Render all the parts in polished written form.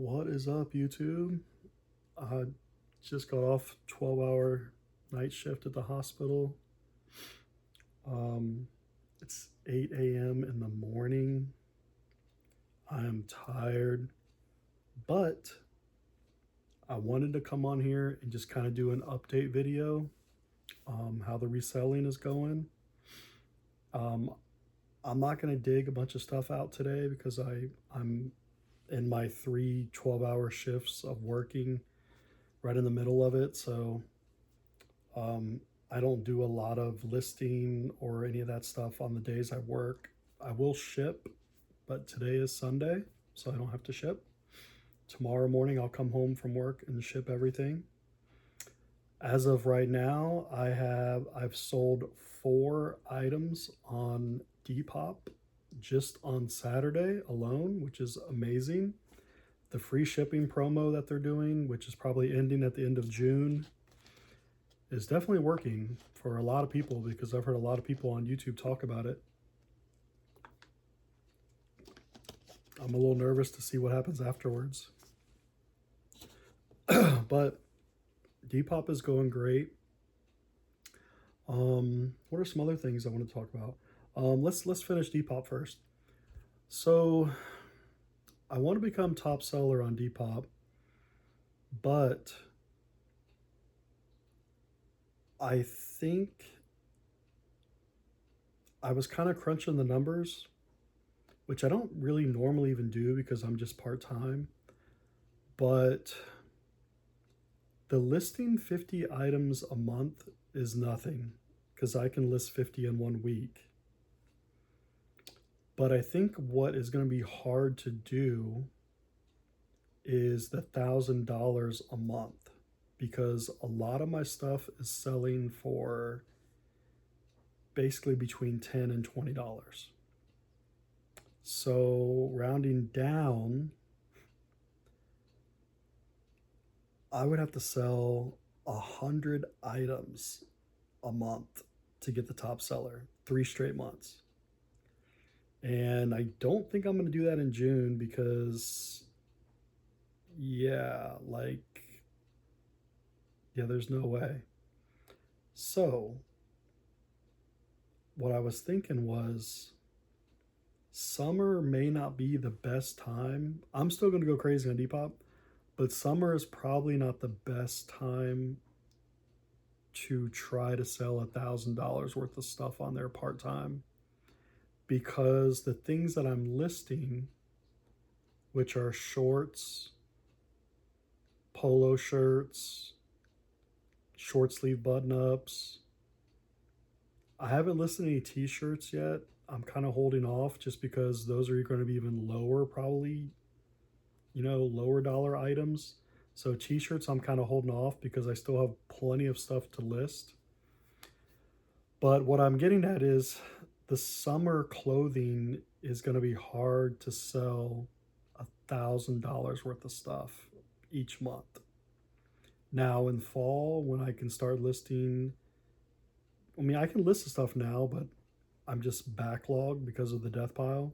What is up, YouTube? I just got off 12-hour night shift at the hospital. Um, it's 8 a.m. in the morning. I am tired, but I wanted to come on here and just kind of do an update video, how the reselling is going. Um, I'm not going to dig a bunch of stuff out today because I'm in my 3 12-hour shifts of working right in the middle of it. So Um, I don't do a lot of listing or any of that stuff on the days I work. I will ship, but today is Sunday, so I don't have to ship. Tomorrow morning, I'll come home from work and ship everything. As of right now, I've sold 4 items on Depop just on Saturday alone, which is amazing. The free shipping promo that they're doing, which is probably ending at the end of June, is definitely working for a lot of people because I've heard a lot of people on YouTube talk about it. I'm a little nervous to see what happens afterwards. But Depop is going great. What are some other things I want to talk about? Let's finish Depop first. So I want to become top seller on Depop, but I think I was kind of crunching the numbers, which I don't really normally even do because I'm just part-time. But the listing 50 items a month is nothing because I can list 50 in 1 week. But I think what is going to be hard to do is the $1,000 a month because a lot of my stuff is selling for basically between $10 and $20. So rounding down, I would have to sell 100 items a month to get the top seller, 3 straight months. And I don't think I'm going to do that in June because, yeah, there's no way. So, what I was thinking was summer may not be the best time. I'm still going to go crazy on Depop, but summer is probably not the best time to try to sell $1,000 worth of stuff on there part-time because the things that I'm listing, which are shorts, polo shirts, short sleeve button ups. I haven't listed any t-shirts yet. I'm kind of holding off just because those are going to be even lower, probably, lower dollar items. So t-shirts, I'm kind of holding off because I still have plenty of stuff to list. But what I'm getting at is the summer clothing is going to be hard to sell $1,000 worth of stuff each month. Now in fall, when I can start listing, I can list the stuff now, but I'm just backlogged because of the death pile.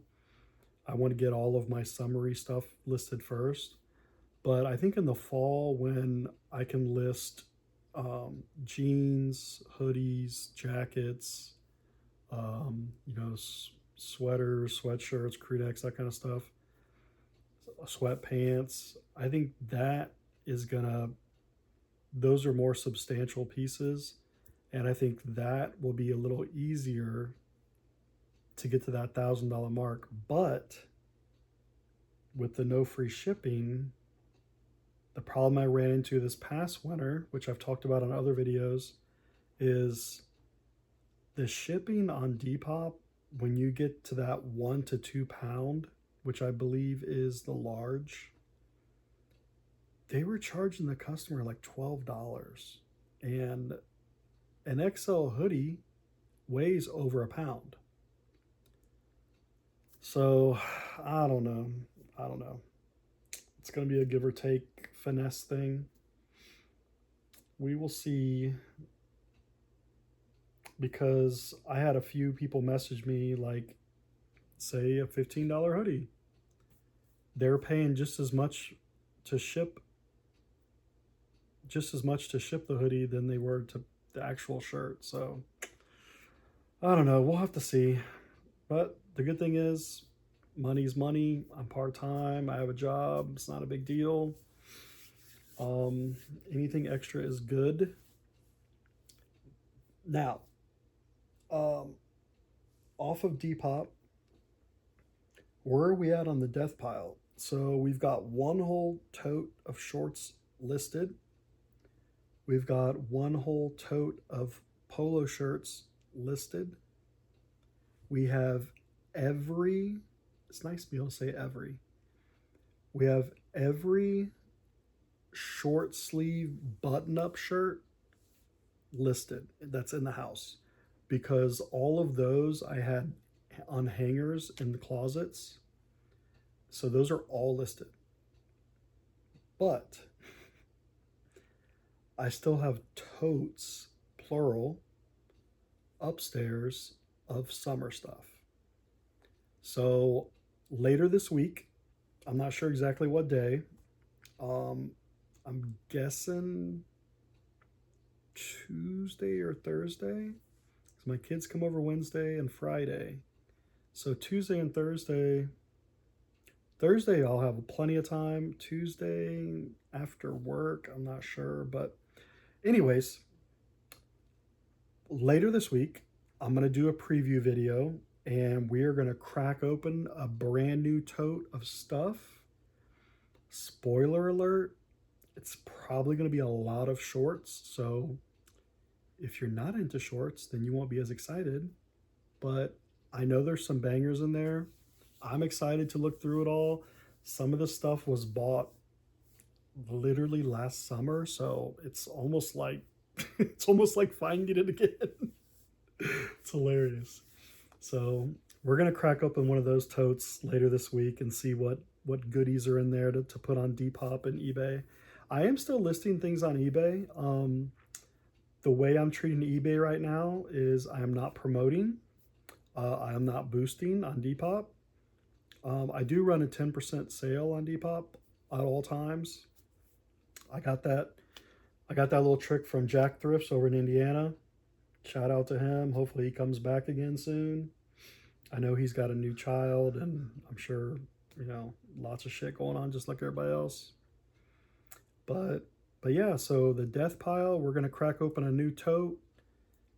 I want to get all of my summary stuff listed first. But I think in the fall, when I can list jeans, hoodies, jackets, sweaters, sweatshirts, crew necks, that kind of stuff, sweatpants, I think those are more substantial pieces. And I think that will be a little easier to get to that $1,000 mark. But with the no free shipping, the problem I ran into this past winter, which I've talked about on other videos, is the shipping on Depop when you get to that 1 to 2 pound, which I believe is the large. They were charging the customer like $12, and an XL hoodie weighs over a pound. So I don't know. It's going to be a give or take finesse thing. We will see, because I had a few people message me, like, say a $15 hoodie. They're paying just as much to ship just as much to ship the hoodie than they were to the actual shirt. So I don't know. We'll have to see. But the good thing is, money's money. I'm part time. I have a job. It's not a big deal. Anything extra is good. Now, um, off of Depop, where are we at on the death pile? So we've got one whole tote of shorts listed. We've got one whole tote of polo shirts listed. We have every, it's nice to be able to say every. We have every short sleeve button up shirt listed that's in the house, because all of those I had on hangers in the closets. So those are all listed. But I still have totes, plural, upstairs of summer stuff. So later this week, I'm not sure exactly what day. I'm guessing Tuesday or Thursday. So my kids come over Wednesday and Friday. So Tuesday and Thursday. Thursday I'll have plenty of time. Tuesday after work, I'm not sure. But anyways, later this week, I'm going to do a preview video and we are going to crack open a brand new tote of stuff. Spoiler alert, it's probably going to be a lot of shorts. So if you're not into shorts, then you won't be as excited. But I know there's some bangers in there. I'm excited to look through it all. Some of the stuff was bought literally last summer, so it's almost like finding it again. It's hilarious. So we're gonna crack open one of those totes later this week and see what goodies are in there to put on Depop and eBay. I am still listing things on eBay. The way I'm treating eBay right now is I am not promoting. I am not boosting on Depop. I do run a 10% sale on Depop at all times. I got that little trick from Jack Thrifts over in Indiana. Shout out to him. Hopefully he comes back again soon. I know he's got a new child, and I'm sure, lots of shit going on just like everybody else. But yeah, so the death pile, we're gonna crack open a new tote,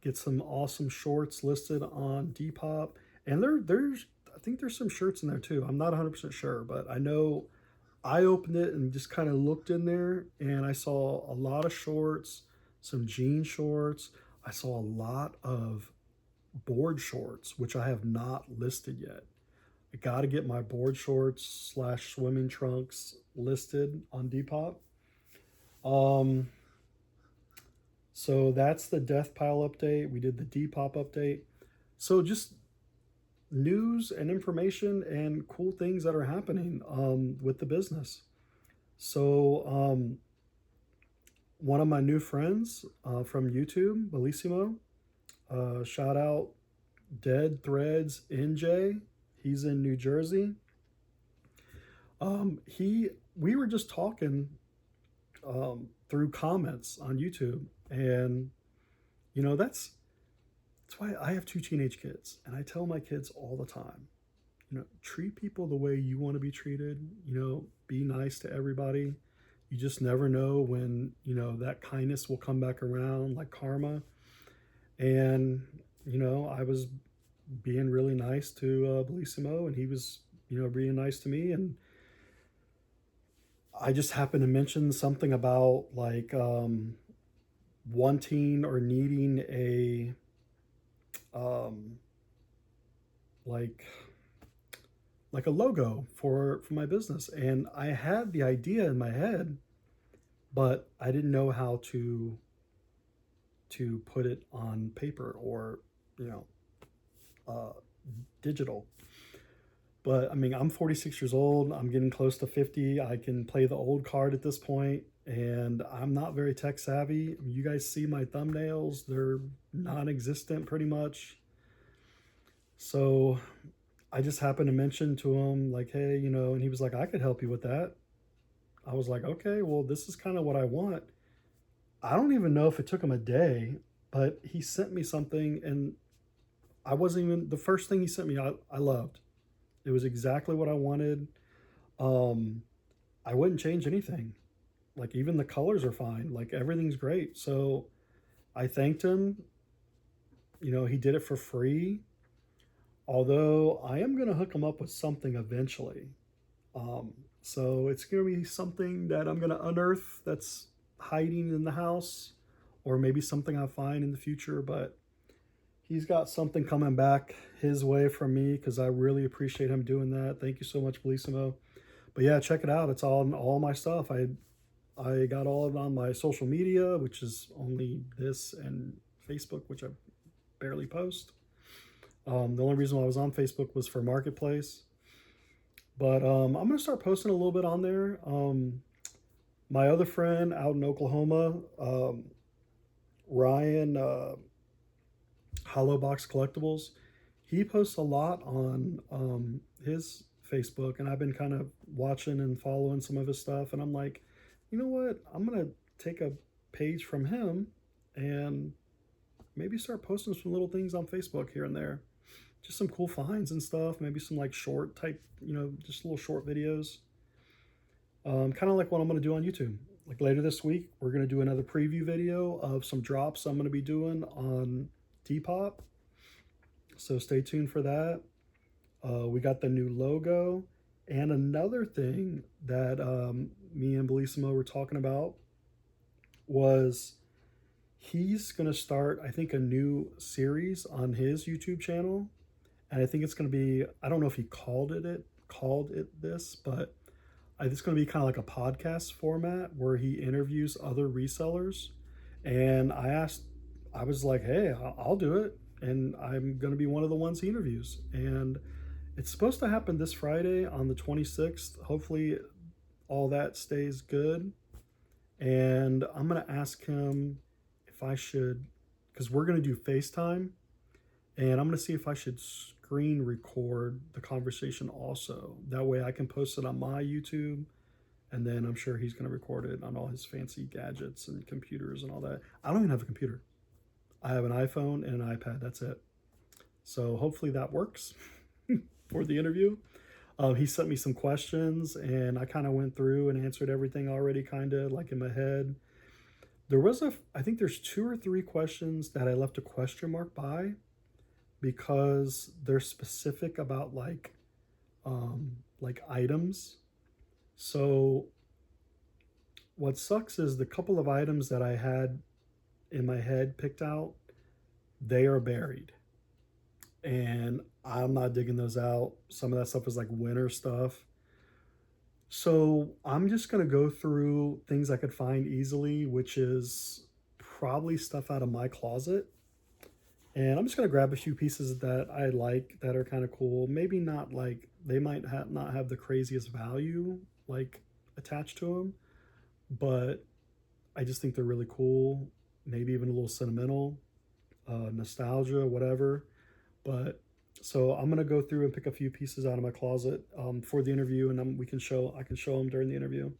get some awesome shorts listed on Depop, and I think there's some shirts in there too. I'm not 100% sure, but I know I opened it and just kind of looked in there, and I saw a lot of shorts, some jean shorts. I saw a lot of board shorts, which I have not listed yet. I got to get my board shorts / swimming trunks listed on Depop. So that's the death pile update. We did the Depop update. So just news and information and cool things that are happening with the business. So one of my new friends from YouTube, Bellissimo, shout out Dead Threads NJ. He's in New Jersey. We were just talking through comments on YouTube, and that's why I have 2 teenage kids, and I tell my kids all the time, treat people the way you want to be treated. Be nice to everybody. You just never know when that kindness will come back around like karma. And I was being really nice to Bellissimo, and he was being nice to me, and I just happened to mention something about like wanting or needing a like a logo for my business, and I had the idea in my head, but I didn't know how to put it on paper or digital. But I mean, I'm 46 years old. I'm getting close to 50. I can play the old card at this point, and I'm not very tech savvy. You guys see my thumbnails, they're non-existent pretty much. So I just happened to mention to him like, hey, and he was like, I could help you with that. I was like, okay, well, this is kind of what I want. I don't even know if it took him a day, but he sent me something, and I wasn't even the first thing he sent me. I loved. It was exactly what I wanted. Um, I wouldn't change anything. Like even the colors are fine. Like everything's great. So I thanked him. You know, he did it for free. Although I am gonna hook him up with something eventually. Um, so it's gonna be something that I'm gonna unearth that's hiding in the house, or maybe something I find in the future. But he's got something coming back his way from me because I really appreciate him doing that. Thank you so much, Bellissimo. But yeah, check it out. It's all my stuff. I got all of it on my social media, which is only this and Facebook, which I barely post. The only reason why I was on Facebook was for Marketplace. But I'm gonna start posting a little bit on there. My other friend out in Oklahoma, Ryan, Hollow Box Collectibles, he posts a lot on his Facebook, and I've been kind of watching and following some of his stuff. And I'm like, you know what? I'm gonna take a page from him and maybe start posting some little things on Facebook here and there. Just some cool finds and stuff. Maybe some like short type, just little short videos. Kind of like what I'm going to do on YouTube. Like later this week, we're going to do another preview video of some drops I'm going to be doing on Depop. So stay tuned for that. We got the new logo. And another thing that me and Bellissimo were talking about was he's going to start, I think, a new series on his YouTube channel. And I think it's going to be, I don't know if he called it this, but it's going to be kind of like a podcast format where he interviews other resellers. And I was like, hey, I'll do it. And I'm going to be one of the ones he interviews. And it's supposed to happen this Friday on the 26th. Hopefully, all that stays good. And I'm going to ask him if I should, because we're going to do FaceTime. And I'm going to see if I should screen record the conversation also. That way I can post it on my YouTube. And then I'm sure he's going to record it on all his fancy gadgets and computers and all that. I don't even have a computer. I have an iPhone and an iPad. That's it. So hopefully that works for the interview. He sent me some questions and I kind of went through and answered everything already, kind of like in my head. I think there's 2 or 3 questions that I left a question mark by because they're specific about like items. So what sucks is the couple of items that I had in my head picked out, they are buried. And I'm not digging those out. Some of that stuff is like winter stuff. So I'm just going to go through things I could find easily, which is probably stuff out of my closet. And I'm just going to grab a few pieces that I like that are kind of cool. Maybe not like, they might not have the craziest value like attached to them, but I just think they're really cool. Maybe even a little sentimental, nostalgia, whatever. But so I'm gonna go through and pick a few pieces out of my closet for the interview, and I can show them during the interview.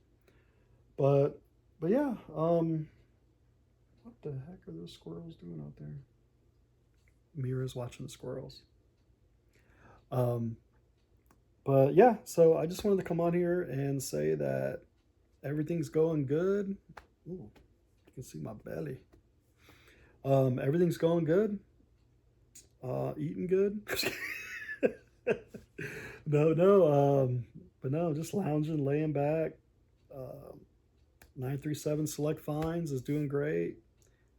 But yeah, what the heck are those squirrels doing out there? Mira's watching the squirrels. Um, but yeah, so I just wanted to come on here and say that everything's going good. Ooh, you can see my belly. Everything's going good. Eating good. But no, just lounging, laying back. 937 Select Finds is doing great.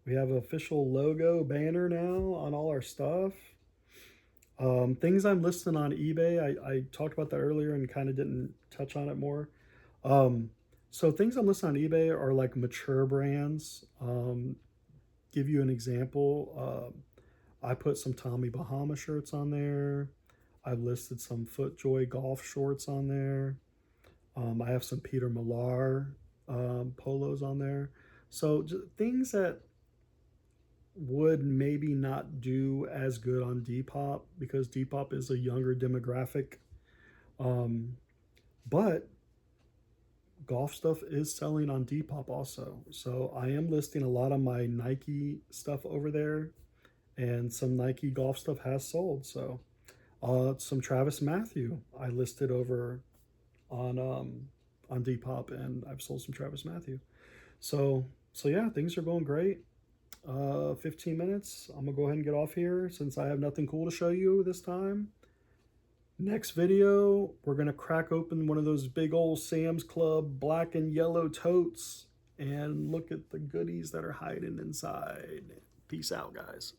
We have an official logo banner now on all our stuff. Things I'm listing on eBay, I talked about that earlier and kind of didn't touch on it more. So things I'm listing on eBay are like mature brands. Give you an example. I put some Tommy Bahama shirts on there. I've listed some FootJoy golf shorts on there. I have some Peter Millar polos on there. So just things that would maybe not do as good on Depop because Depop is a younger demographic. But golf stuff is selling on Depop also. So I am listing a lot of my Nike stuff over there, and some Nike golf stuff has sold. So some Travis Matthew I listed over on Depop, and I've sold some Travis Matthew. So yeah, things are going great. 15 minutes. I'm gonna go ahead and get off here since I have nothing cool to show you this time. Next video, we're gonna crack open one of those big old Sam's Club black and yellow totes and look at the goodies that are hiding inside. Peace out, guys.